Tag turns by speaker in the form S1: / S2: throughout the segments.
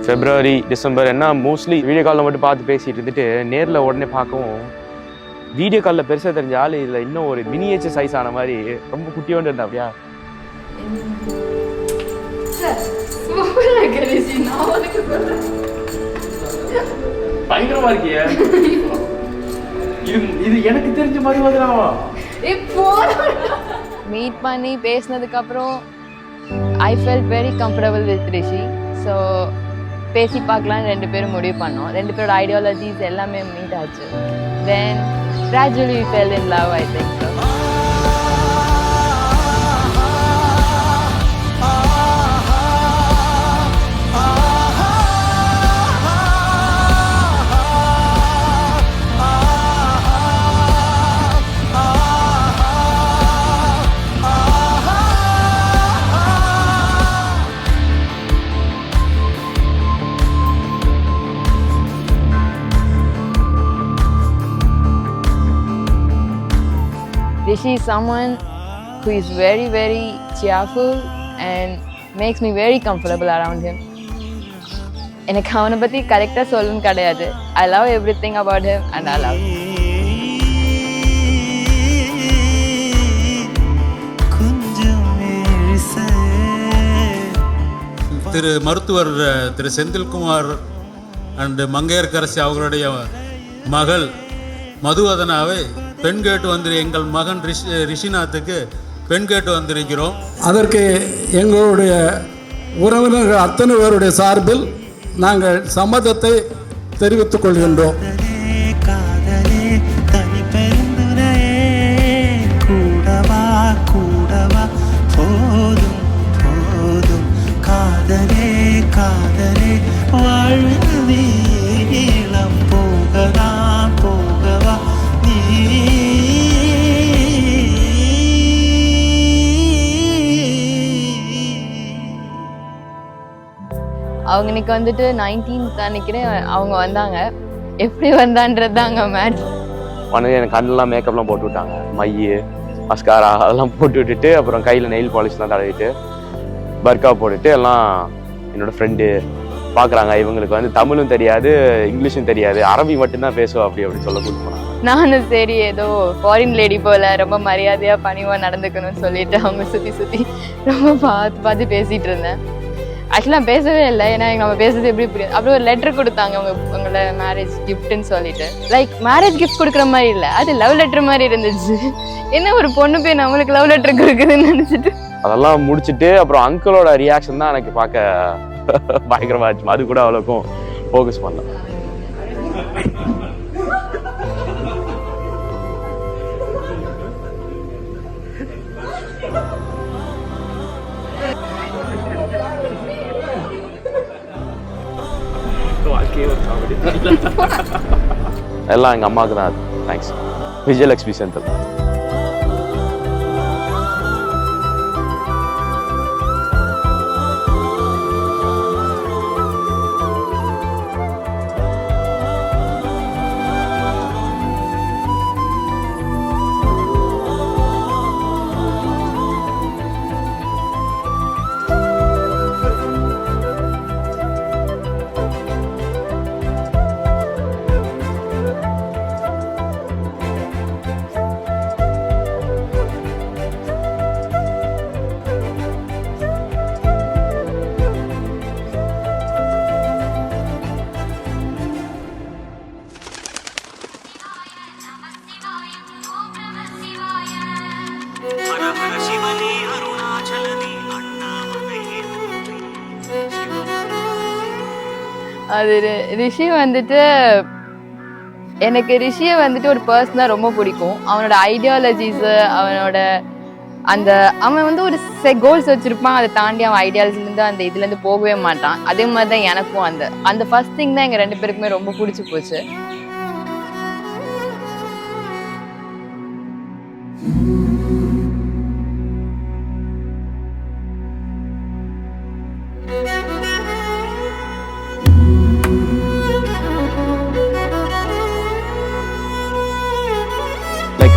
S1: February, December என்ன mostly video காலில் மட்டும் பார்த்து பேசிகிட்டு இருந்துட்டு நேரில் உடனே பார்க்கவும் வீடியோ காலில் பெருசாக தெரிஞ்ச ஆள் இதில் இன்னும் ஒரு மினியேச்சர் சைஸ் ஆன மாதிரி ரொம்ப குட்டியோண்டு இருந்தா அப்படியா? பயங்கரமா இருக்கிய இது எனக்கு தெரிஞ்ச மாதிரி வந்துடாவா?
S2: மீட் பண்ணி பேசினதுக்கு அப்புறம் I felt very comfortable with Rishi. So பேசி பார்க்கலான்னு ரெண்டு பேரும் முடிவு பண்ணோம். ரெண்டு பேரோட ஐடியாலஜிஸ் எல்லாமே மீட் ஆச்சு. Then gradually we fell in love, I think so. Rishi is someone who is very, very cheerful and makes me very comfortable around him. எனக்கு அவனை பற்றி கரெக்டாக சொல்லணும்னு கிடையாது. I love everything about him and I love him.
S3: திரு மருத்துவர் திரு Senthilkumar and Mangaiyarkarasi அவர்களுடைய மகள் மதுவதனாவை பெண் கேட்டு வந்து எங்கள் மகன் ரிஷிநாத்துக்கு பெண் கேட்டு வந்திருக்கிறோம்.
S4: அதற்கு எங்களுடைய உறவினர்கள் அத்தனை பேருடைய சார்பில் நாங்கள் சம்மதத்தை தெரிவித்துக் கொள்கின்றோம்.
S2: அவங்க இன்னைக்கு வந்துட்டு 19th நினைக்கிறேன் அவங்க வந்தாங்க. எப்படி வந்தான்றது தாங்க மேட்ச்.
S1: எனக்கு கண்ணெல்லாம் மேக்கப்லாம் போட்டு விட்டாங்க, மைய மஸ்காரா அதெல்லாம் போட்டு விட்டுட்டு அப்புறம் கையில் நெயில் பாலிஷ்லாம் தடவிட்டு பர்கா போட்டுட்டு எல்லாம் என்னோட ஃப்ரெண்டு பார்க்குறாங்க. இவங்களுக்கு வந்து தமிழும் தெரியாது இங்கிலீஷும் தெரியாது, அரபி மட்டும்தான் பேசுவோம் அப்படி சொல்ல கூட்டு போனாங்க.
S2: நானும் சரி ஏதோ ஃபாரின் லேடி போல ரொம்ப மரியாதையாக பணிவாக நடந்துக்கணும்னு சொல்லிட்டு அவங்க சுற்றி ரொம்ப பார்த்து பேசிகிட்டு இருந்தேன். ஆக்சுவலாக பேசவே இல்லை, ஏன்னா நம்ம பேசுறது எப்படி புரியும். அப்புறம் ஒரு லெட்டர் கொடுத்தாங்க உங்களோட மேரேஜ் கிஃப்ட்னு சொல்லிட்டு. லைக் மேரேஜ் கிஃப்ட் கொடுக்குற மாதிரி இல்லை, அது லவ் லெட்டர் மாதிரி இருந்துச்சு. என்ன ஒரு பொண்ணு போய் நம்மளுக்கு லவ் லெட்டர் கொடுக்குதுன்னு நினச்சிட்டு
S1: அதெல்லாம் முடிச்சுட்டு அப்புறம் அங்கிளோட ரியாக்ஷன் தான் எனக்கு பார்க்க பயங்கரமா ஆச்சு. அது கூட அவ்வளோக்கும் ஃபோக்கஸ் பண்ணேன். எல்லாம் எங்கள் அம்மாவுக்கு தான். தேங்க்ஸ் விஜயலட்சுமி செந்தில்.
S2: அது ரிஷி வந்துட்டு எனக்கு ரிஷியை வந்துட்டு ஒரு பர்சனாக ரொம்ப பிடிக்கும். அவனோட ஐடியாலஜிஸு அவனோட அவன் வந்து ஒரு கோல்ஸ் வச்சிருப்பான், அதை தாண்டி அவன் ஐடியாலஜிலேருந்து அந்த இதுலேருந்து போகவே மாட்டான். அதே மாதிரி தான் எனக்கும் அந்த ஃபர்ஸ்ட் திங் தான் எங்கள் ரெண்டு பேருக்குமே ரொம்ப பிடிச்சி போச்சு.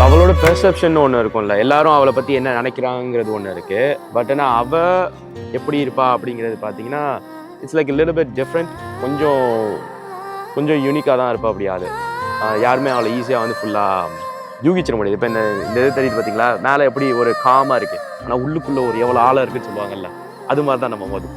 S1: அவளோட பெர்செப்ஷன் ஒன்று இருக்கும்ல, எல்லாரும் அவளை பற்றி என்ன நினைக்கிறாங்கிறது ஒன்று இருக்குது. பட் ஆனால் அவள் எப்படி இருப்பா அப்படிங்கிறது பார்த்தீங்கன்னா it's like little bit different. கொஞ்சம் யூனிக்காக தான் இருப்பா அப்படி ஆள். யாருமே அவளை ஈஸியாக வந்து ஃபுல்லாக யூகிச்சிட முடியுது. இப்போ இந்த இது தெரியுது பார்த்தீங்களா, மேலே எப்படி ஒரு காமாக இருக்குது, ஆனால் உள்ளுக்குள்ளே ஒரு எவ்வளோ ஆழம் இருக்குன்னு சொல்லுவாங்கல்ல, அது மாதிரி தான் நம்ம மது.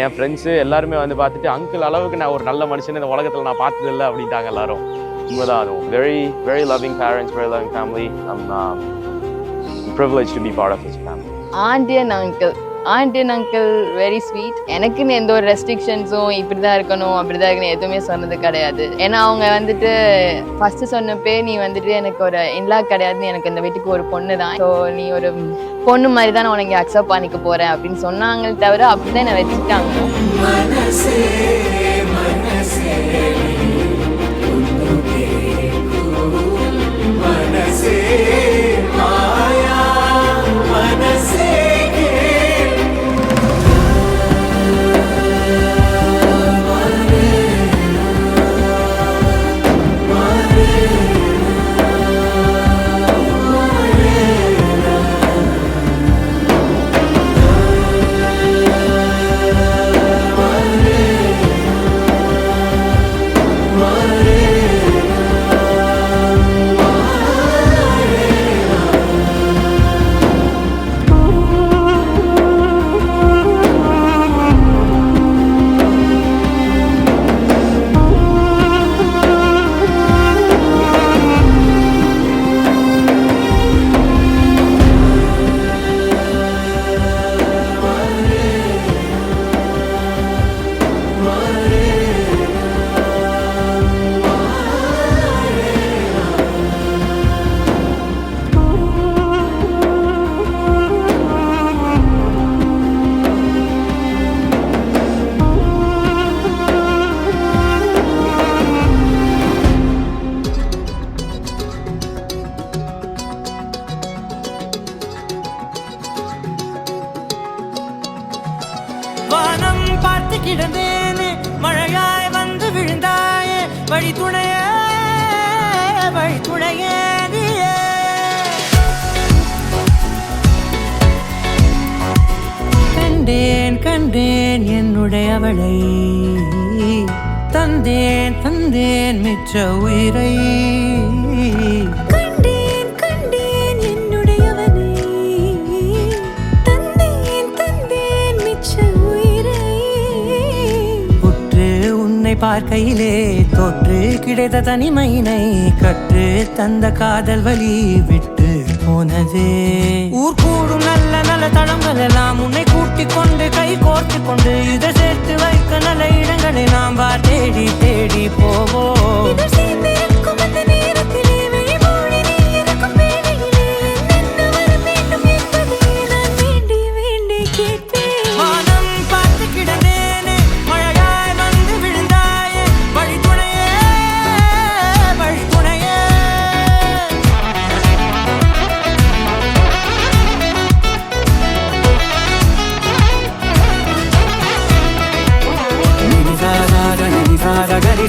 S1: என் ஃப்ரெண்ட்ஸு எல்லாருமே வந்து பார்த்துட்டு அங்கிள் அளவுக்கு நான் ஒரு நல்ல மனுஷன் இந்த உலகத்தில் நான் பார்த்ததில்லை அப்படின்ட்டாங்க எல்லாரும். உண்மைதான் அதுவும். Very very loving parents, very loving family. I'm privileged to be part of this family.
S2: Aunty and uncle very sweet. எனக்குன்னு எந்த ஒரு ரெஸ்ட்ரிக்ஷன்ஸும் இப்படி தான் இருக்கணும் அப்படி தான் இருக்கணும் எதுவுமே சொன்னது கிடையாது. ஏன்னா அவங்க வந்துட்டு ஃபர்ஸ்ட் சொன்னப்பே நீ வந்துட்டு எனக்கு ஒரு இன்லா கிடையாதுன்னு, எனக்கு இந்த வீட்டுக்கு ஒரு பொண்ணு தான், ஸோ நீ ஒரு பொண்ணு மாதிரி தான் நான் உனக்கு அக்செப்ட் பண்ணிக்க போறேன் அப்படின்னு சொன்னாங்களே தவிர அப்படிதான் என்னை வச்சுட்டாங்க.
S5: வானம் பார்த்து கிடந்தேனே, மழையாய் வந்து விழுந்தாயே, வழி துணையே நீயே. கண்டேன் என்னுடையவளை, தந்தேன் மிச்ச உயிரை. பார்க்கையிலே தொற்று கிடைத்த தனிமையினை கற்று தந்த காதல் வழி விட்டு போனதே. ஊர் கூடும் நல்ல நல்ல தளங்கள் எல்லாம் உன்னை கூட்டிக் கொண்டு கை கோர்த்து கொண்டு இதை சேர்த்து வைக்க நல்ல இடங்களை நாம் தேடி தேடி போவோம். Gari